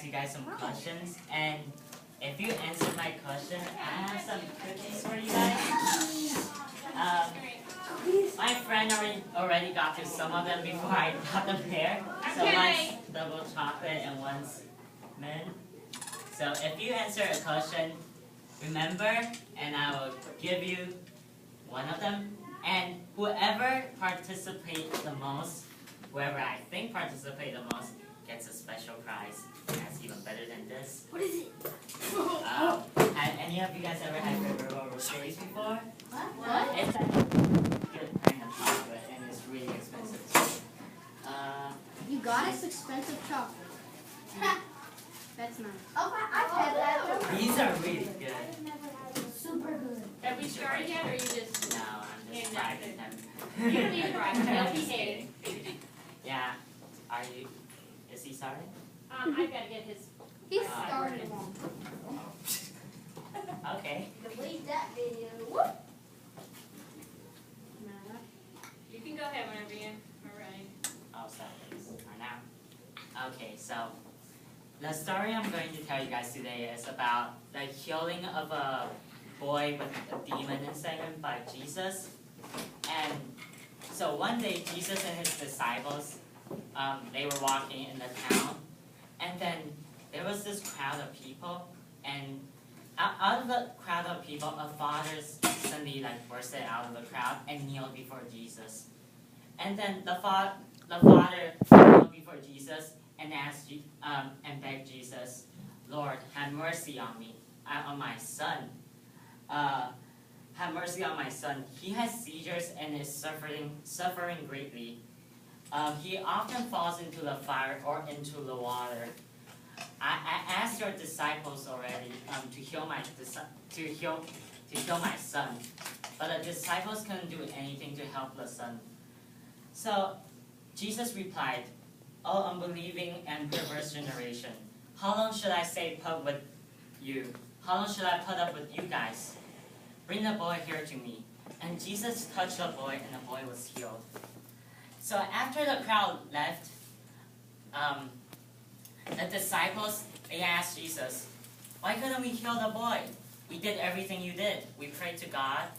you guys some questions, and if you answer my question, I have some cookies for you guys. My friend already got to some of them before I got them here. So one's double chocolate and one's mint. So if you answer a question, remember, and I will give you one of them. And whoever participates the most, whoever I think participates the most, gets a special prize. That's even better than this. What is it? Have any of you guys ever had Ferrero Rochers before? What? It's a good kind of chocolate, and it's really expensive too. You got us expensive chocolate. That's nice. Oh, I've had that. These are really good. Super good. Have we started yet, or you just? No, I'm just bragging them. You don't need to brag. They'll be hated. Yeah. Are you? Is he starting? I've got to get his. He started it. Okay. Delete that video. Whoop. You can go ahead whenever you're ready. Oh, so things are now. Okay, so the story I'm going to tell you guys today is about the healing of a boy with a demon inside him by Jesus. And so one day, Jesus and his disciples, they were walking in the town, and then there was this crowd of people, and out of the crowd of people, a father suddenly bursted out of the crowd and kneeled before Jesus. And then the father knelt before Jesus and asked and begged Jesus, "Lord, have mercy on me, on my son. Have mercy on my son. He has seizures and is suffering greatly. He often falls into the fire or into the water. I asked your disciples already to heal my son, but the disciples couldn't do anything to help the son." So Jesus replied, "O unbelieving and perverse generation, how long should I stay put with you? How long should I put up with you guys? Bring the boy here to me." And Jesus touched the boy, and the boy was healed. So after the crowd left, the disciples, they asked Jesus, "Why couldn't we heal the boy? We did everything you did. We prayed to God,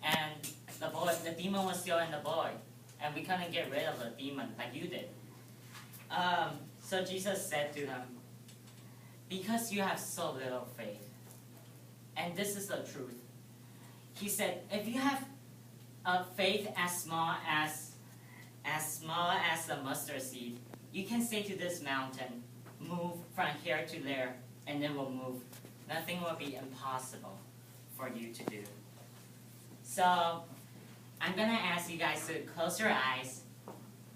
and the demon was still in the boy, and we couldn't get rid of the demon like you did." So Jesus said to them, "Because you have so little faith." And this is the truth. He said, if you have faith as small as the mustard seed, you can say to this mountain, "Move from here to there," and it will move. Nothing will be impossible for you to do. So I'm going to ask you guys to close your eyes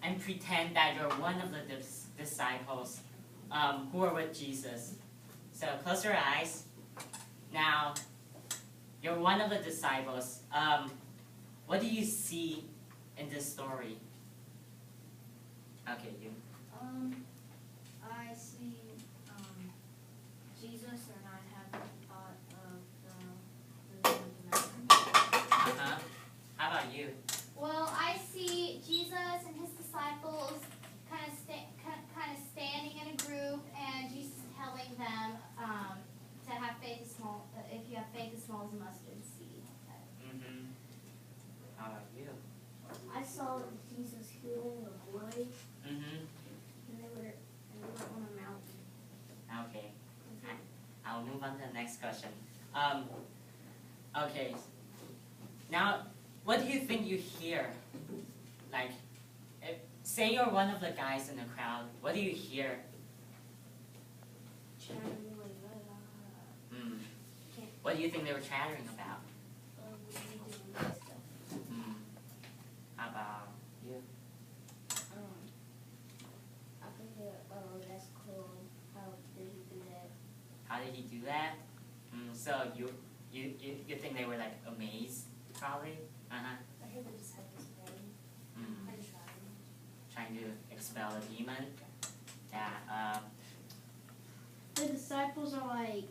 and pretend that you're one of the disciples who are with Jesus. So close your eyes. Now, you're one of the disciples. What do you see in this story? Okay, you. I see Jesus, and I have the thought of the How about you? Well, I see Jesus and his disciples kind of standing in a group, and Jesus telling them to have faith as small. If you have faith as small as a mustard seed. Mm-hmm. How about you? I saw Jesus healing a boy, Mm-hmm. and they were on a mountain. Okay. I'll move on to the next question. Okay. Now, what do you think you hear? Say you're one of the guys in the crowd. What do you hear? Chattering like What do you think they were chattering about? we need to do this stuff. How about you? I think that's cool. How did he do that? How did he do that? So you think they were amazed, probably? I heard the disciples praying. I just Trying to expel a demon? Yeah. The disciples are like,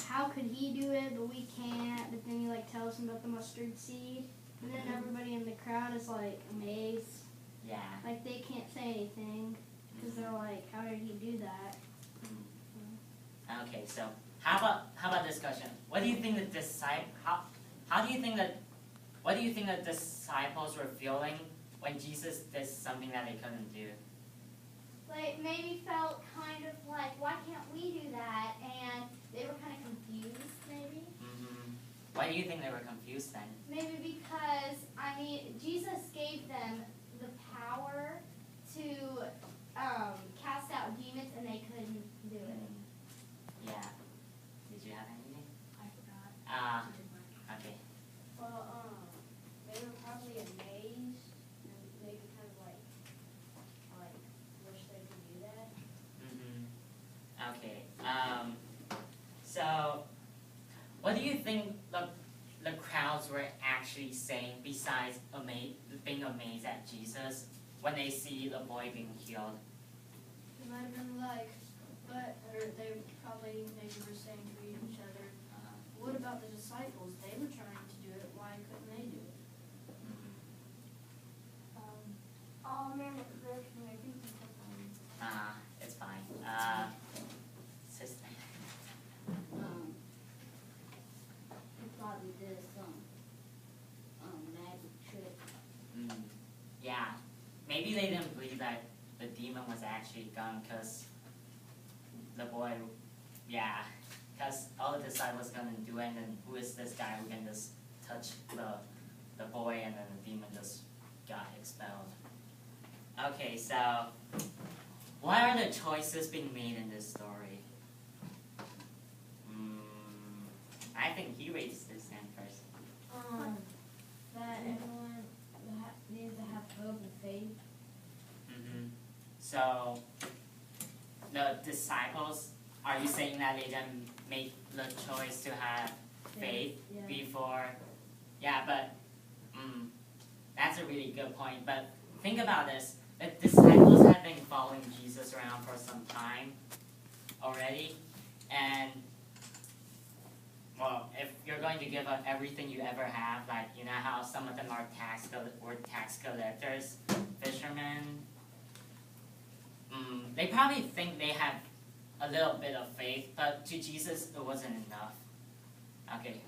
"How could he do it, but we can't?" But then he tells them about the mustard seed, and then everybody in the crowd is amazed. Yeah. They can't say anything because they're like, "How did he do that?" so how about this question? What do you think the disciples were feeling when Jesus did something that they couldn't do? Like, maybe felt kind of like, why can't we do that? And they were kind of confused, maybe. Why do you think they were confused then? Maybe because, I mean, Jesus gave them the power to cast out demons, and they couldn't do it. Yeah. Did you have anything? I forgot. Okay. Well, they were probably amazed and maybe kind of like wish they could do that. Okay. So, what do you think the crowds were actually saying besides being amazed at Jesus when they see the boy being healed? It might have been like, or they probably maybe were saying to each other, what about the disciples? They were trying to do it. Why couldn't they do it? Oh man, I think we took It's fine. Sister. He probably did some magic trick. Yeah. Maybe they didn't believe that the demon was actually gone because the boy, because all the disciples gonna do it, and then who is this guy who can just touch the boy and then the demon just got expelled. Okay, so what are the choices being made in this story? I think he raised his hand first. That everyone needs to have hope and faith. So the disciples, are you saying that they didn't make the choice to have faith Yeah. before? Yeah, but that's a really good point. But think about this. The disciples have been following Jesus around for some time already. And, well, if you're going to give up everything you ever have, like, you know how some of them are tax collectors, fishermen, they probably think they have a little bit of faith, but to Jesus it wasn't enough. Okay.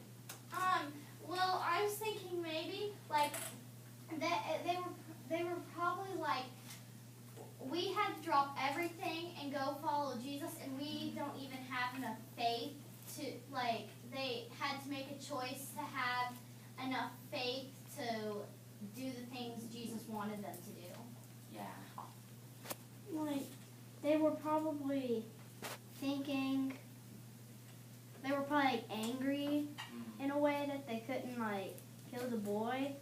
Well, I was thinking maybe like they were probably like, we had to drop everything and go follow Jesus, and we don't even have enough faith to, like, they had to make a choice to have enough faith to do the things Jesus wanted them to do. Yeah. Like, they were probably thinking, they were probably like, angry in a way that they couldn't like kill the boy.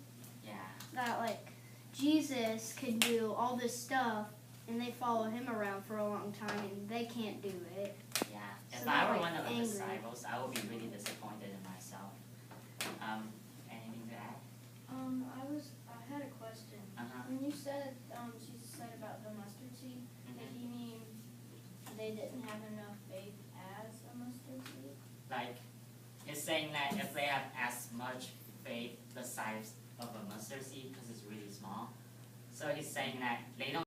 Yeah. That like Jesus could do all this stuff and they follow him around for a long time and they can't do it. Yeah. If So I they're, were like, one of the angry. disciples, I would be really disappointed in myself. Anything to add? I had a question. When you said Jesus said about the mustard seed, did he mean they didn't have enough faith as a mustard seed? Like, it's saying that if they have as much faith the size of a mustard seed, because it's really small, so he's saying that they don't